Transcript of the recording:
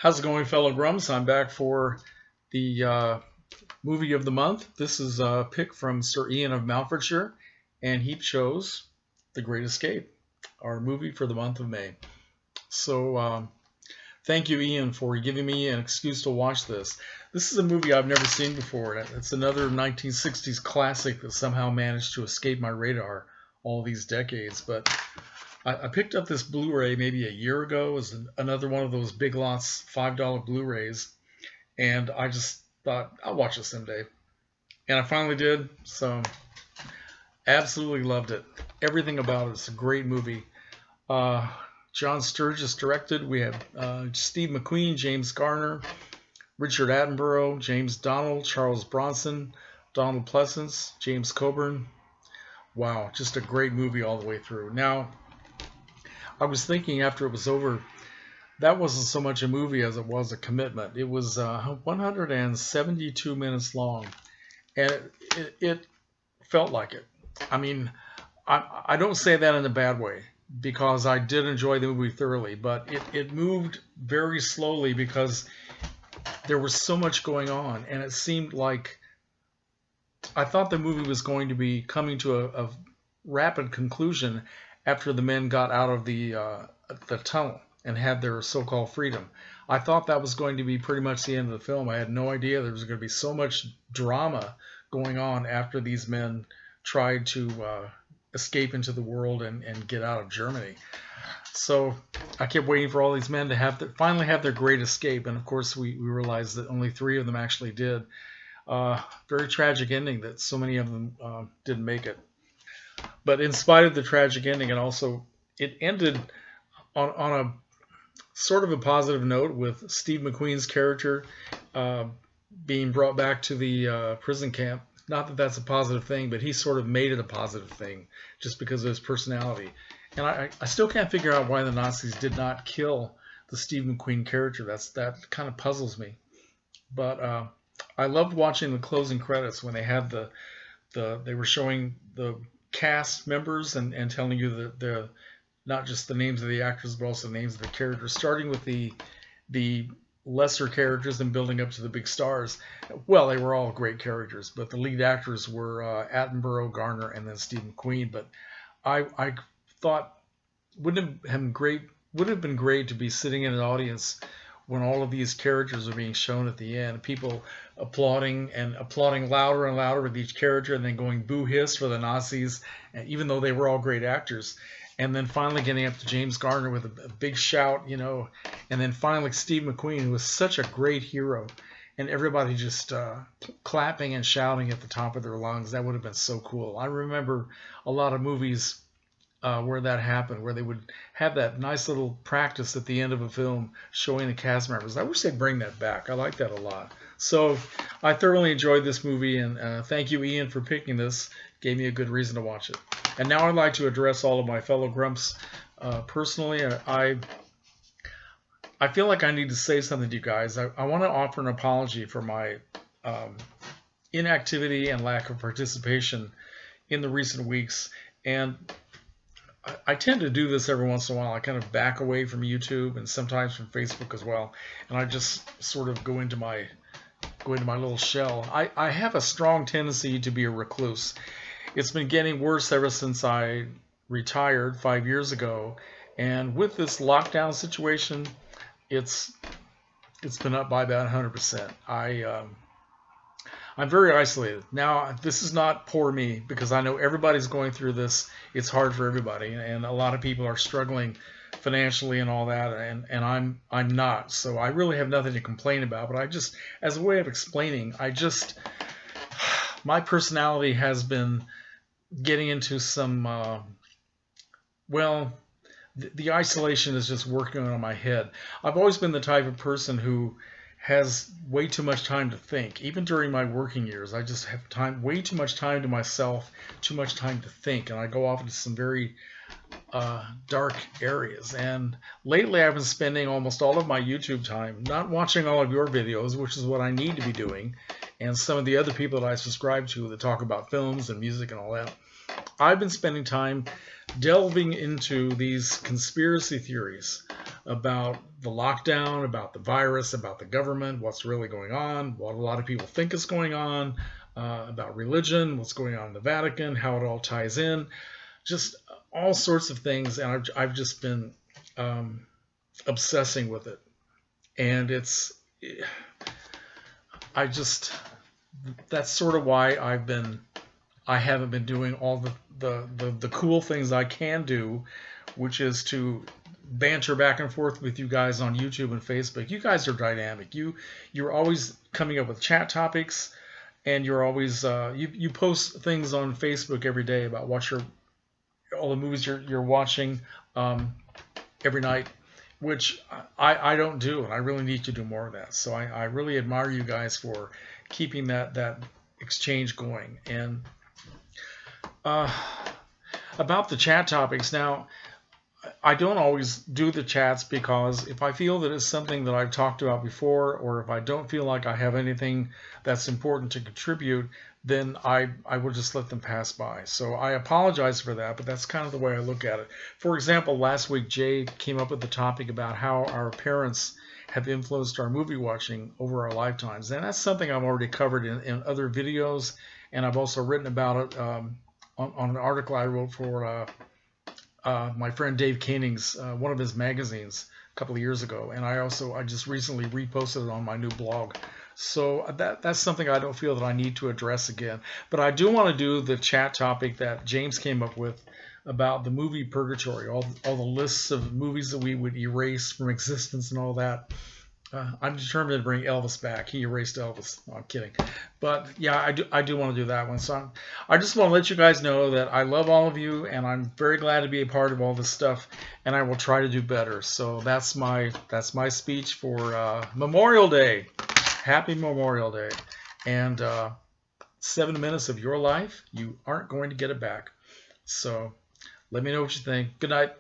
How's it going, fellow Grumps? I'm back for the movie of the month. This is a pick from Sir Ian of Mountfordshire, and he chose The Great Escape, our movie for the month of May. So, thank you, Ian, for giving me an excuse to watch this. This is a movie I've never seen before. It's another 1960s classic that somehow managed to escape my radar all these decades. But I picked up this Blu-ray maybe a year ago. It was another one of those Big Lots $5 Blu-rays, and I just thought I'll watch it someday, and I finally did. So absolutely loved it. Everything about it. It's a great movie. Uh, John Sturges directed. We have Steve McQueen, James Garner, Richard Attenborough, James Donald, Charles Bronson, Donald Pleasance, James Coburn. Wow, just a great movie all the way through. Now, I was thinking after it was over, that wasn't so much a movie as it was a commitment. It was 172 minutes long, and it felt like it. I mean, I don't say that in a bad way because I did enjoy the movie thoroughly, but it moved very slowly because there was so much going on, and it seemed like I thought the movie was going to be coming to a rapid conclusion after the men got out of the tunnel and had their so-called freedom. I thought that was going to be pretty much the end of the film. I had no idea there was going to be so much drama going on after these men tried to escape into the world and get out of Germany. So I kept waiting for all these men to finally have their great escape, and of course we realized that only three of them actually did. Very tragic ending that so many of them didn't make it. But in spite of the tragic ending, and also it ended on a sort of a positive note with Steve McQueen's character being brought back to the prison camp. Not that that's a positive thing, but he sort of made it a positive thing just because of his personality. And I still can't figure out why the Nazis did not kill the Steve McQueen character. That kind of puzzles me. But I loved watching the closing credits when they had they were showing the cast members and telling you the not just the names of the actors but also the names of the characters, starting with the lesser characters and building up to the big stars. Well, they were all great characters, but the lead actors were Attenborough, Garner, and then Steve McQueen. But I thought wouldn't have been great to be sitting in an audience when all of these characters are being shown at the end, people applauding louder and louder with each character, and then going boo hiss for the Nazis, and even though they were all great actors, and then finally getting up to James Garner with a big shout, and then finally Steve McQueen, who was such a great hero, and everybody just clapping and shouting at the top of their lungs. That would have been so cool. I remember a lot of movies where that happened, where they would have that nice little practice at the end of a film showing the cast members. I wish they'd bring that back. I like that a lot. So I thoroughly enjoyed this movie, and thank you, Ian, for picking this. Gave me a good reason to watch it. And now I'd like to address all of my fellow Grumps personally. I feel like I need to say something to you guys. I want to offer an apology for my inactivity and lack of participation in the recent weeks. And I tend to do this every once in a while. I kind of back away from YouTube and sometimes from Facebook as well, and I just sort of go into my little shell. I have a strong tendency to be a recluse. It's been getting worse ever since I retired 5 years ago, and with this lockdown situation, it's been up by about 100%. I'm very isolated. Now, this is not poor me because I know everybody's going through this. It's hard for everybody, and a lot of people are struggling financially and all that, and I'm not. So I really have nothing to complain about. But I just, as a way of explaining, my personality has been getting into some, the isolation is just working on my head. I've always been the type of person who has way too much time to think. Even during my working years, I just have way too much time to myself, too much time to think, and I go off into some very dark areas. And lately I've been spending almost all of my YouTube time not watching all of your videos, which is what I need to be doing, and some of the other people that I subscribe to that talk about films and music and all that. I've been spending time delving into these conspiracy theories about the lockdown, about the virus, about the government, what's really going on, what a lot of people think is going on, about religion, what's going on in the Vatican, how it all ties in, just all sorts of things. And I've just been obsessing with it. And that's sort of why I haven't been doing all the cool things I can do, which is to banter back and forth with you guys on YouTube and Facebook. You guys are dynamic. You're always coming up with chat topics, and you're always you post things on Facebook every day about all the movies you're watching every night, which I don't do, and I really need to do more of that. So I really admire you guys for keeping that exchange going. And about the chat topics, now I don't always do the chats because if I feel that it's something that I've talked about before, or if I don't feel like I have anything that's important to contribute, then I will just let them pass by. So I apologize for that, but that's kind of the way I look at it. For example, last week Jay came up with the topic about how our parents have influenced our movie watching over our lifetimes. And that's something I've already covered in other videos, and I've also written about it on an article I wrote for my friend Dave Koenig's, one of his magazines a couple of years ago. And I just recently reposted it on my new blog. So that's something I don't feel that I need to address again. But I do want to do the chat topic that James came up with about the movie purgatory, all the lists of movies that we would erase from existence and all that. I'm determined to bring Elvis back. He erased Elvis. No, I'm kidding. But yeah, I do want to do that one. So I just want to let you guys know that I love all of you, and I'm very glad to be a part of all this stuff, and I will try to do better. So that's my speech for Memorial Day. Happy Memorial Day. And 7 minutes of your life, you aren't going to get it back. So let me know what you think. Good night.